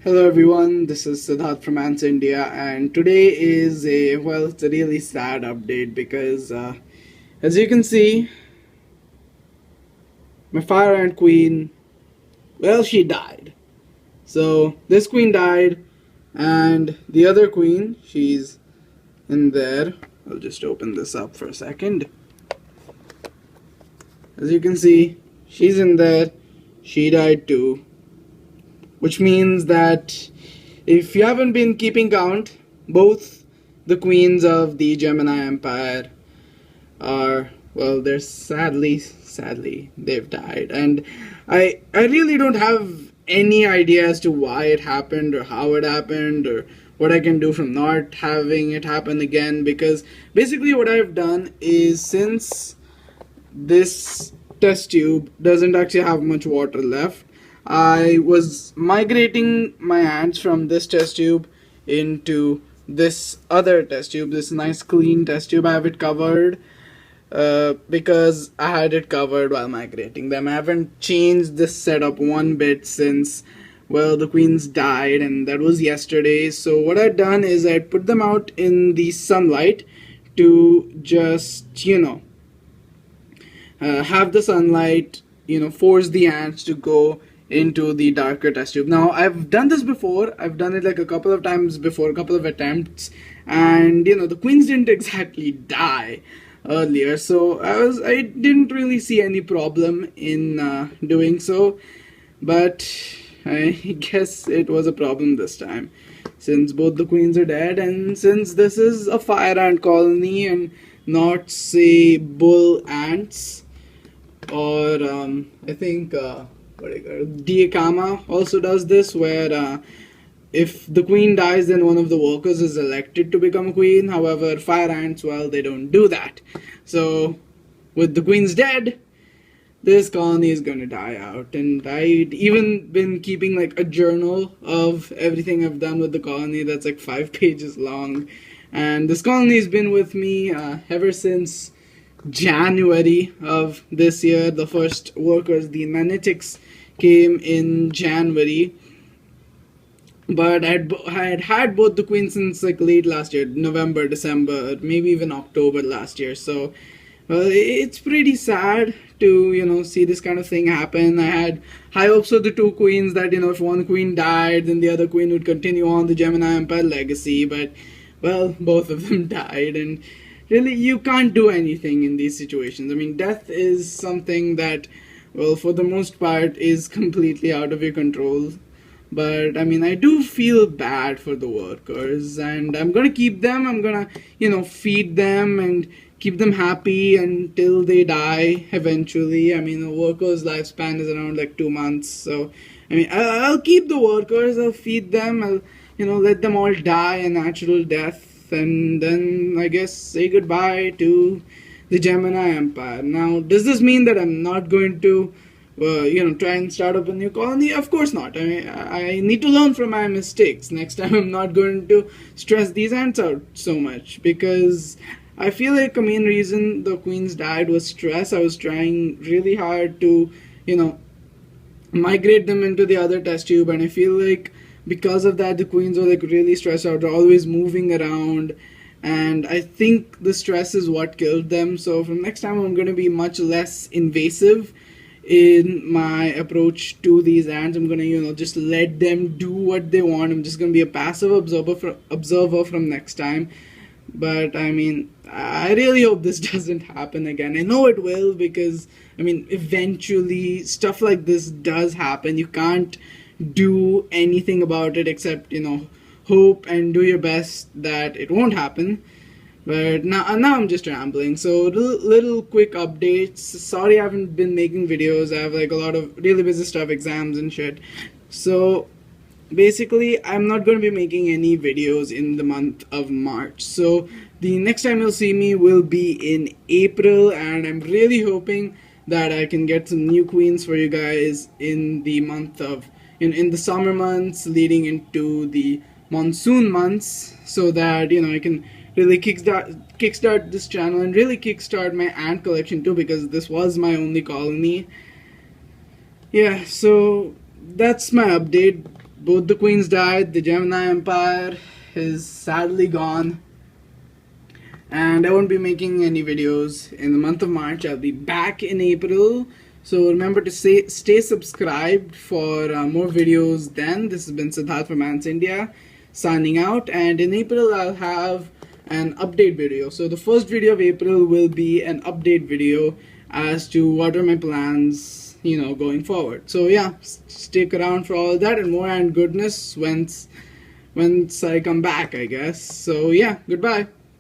Hello everyone, this is Siddharth from AntsIndia, and today is it's a really sad update because as you can see, my fire ant queen, she died. So this queen died, and the other queen, she's in there. I'll just open this up for a second. As you can see, she's in there. She died too. Which means that if you haven't been keeping count, both the queens of the Gemini Empire are, they're sadly, they've died. And I really don't have any idea as to why it happened or how it happened or what I can do from not having it happen again, because basically what I've done is, since this test tube doesn't actually have much water left, I was migrating my ants from this test tube into this other test tube, this nice clean test tube. I have it covered because I had it covered while migrating them. I haven't changed this setup one bit since, the queens died, and that was yesterday. So what I'd done is I'd put them out in the sunlight to just, have the sunlight, force the ants to go into the darker test tube. Now, I've done this before. I've done it like a couple of times before, a couple of attempts, and the queens didn't exactly die earlier, so I didn't really see any problem in doing so. But I guess it was a problem this time, since both the queens are dead, and since this is a fire ant colony and not, say, bull ants, or I think Diakama also does this, where if the queen dies, then one of the workers is elected to become queen. However, fire ants, they don't do that. So with the queens dead, this colony is going to die out. And I'd even been keeping like a journal of everything I've done with the colony that's like 5 pages long. And this colony has been with me ever since January of this year. The first workers, the nanitics, came in January, but I had both the queens since like late last year, November, December, maybe even October last year. So it's pretty sad to see this kind of thing happen. I had high hopes of the two queens that if one queen died, then the other queen would continue on the Gemini Empire legacy, but both of them died. And really, you can't do anything in these situations. I mean, death is something that, for the most part, is completely out of your control. But, I mean, I do feel bad for the workers, and I'm gonna keep them. I'm gonna, feed them and keep them happy until they die eventually. I mean, a worker's lifespan is around like 2 months. So, I mean, I'll keep the workers, I'll feed them, I'll, let them all die a natural death, and then I guess say goodbye to the Gemini Empire. Now, does this mean that I'm not going to, try and start up a new colony? Of course not. I mean, I need to learn from my mistakes. Next time, I'm not going to stress these ants out so much, because I feel like a main reason the queens died was stress. I was trying really hard to, migrate them into the other test tube, and I feel like because of that, the queens were like really stressed out. They're always moving around, and I think the stress is what killed them. So from next time, I'm going to be much less invasive in my approach to these ants. I'm going to, just let them do what they want. I'm just going to be a passive observer from next time. But I mean, I really hope this doesn't happen again. I know it will, because I mean, eventually stuff like this does happen. You can't do anything about it except hope and do your best that it won't happen. But now I'm just rambling. So little quick updates. Sorry I haven't been making videos. I have like a lot of really busy stuff, exams and shit. So basically, I'm not going to be making any videos in the month of March. So the next time you'll see me will be in April, and I'm really hoping that I can get some new queens for you guys in the month of in the summer months leading into the monsoon months, so that I can really kickstart this channel and really kickstart my ant collection too, because this was my only colony. Yeah, so that's my update. both the queens died. The Gemini Empire is sadly gone. And I won't be making any videos in the month of March. I'll be back in April. So remember to stay subscribed for more videos then. This has been Siddharth from AntsIndia signing out. And in April, I'll have an update video. So the first video of April will be an update video as to what are my plans, going forward. So yeah, stick around for all that and more and goodness once I come back, I guess. So yeah, goodbye.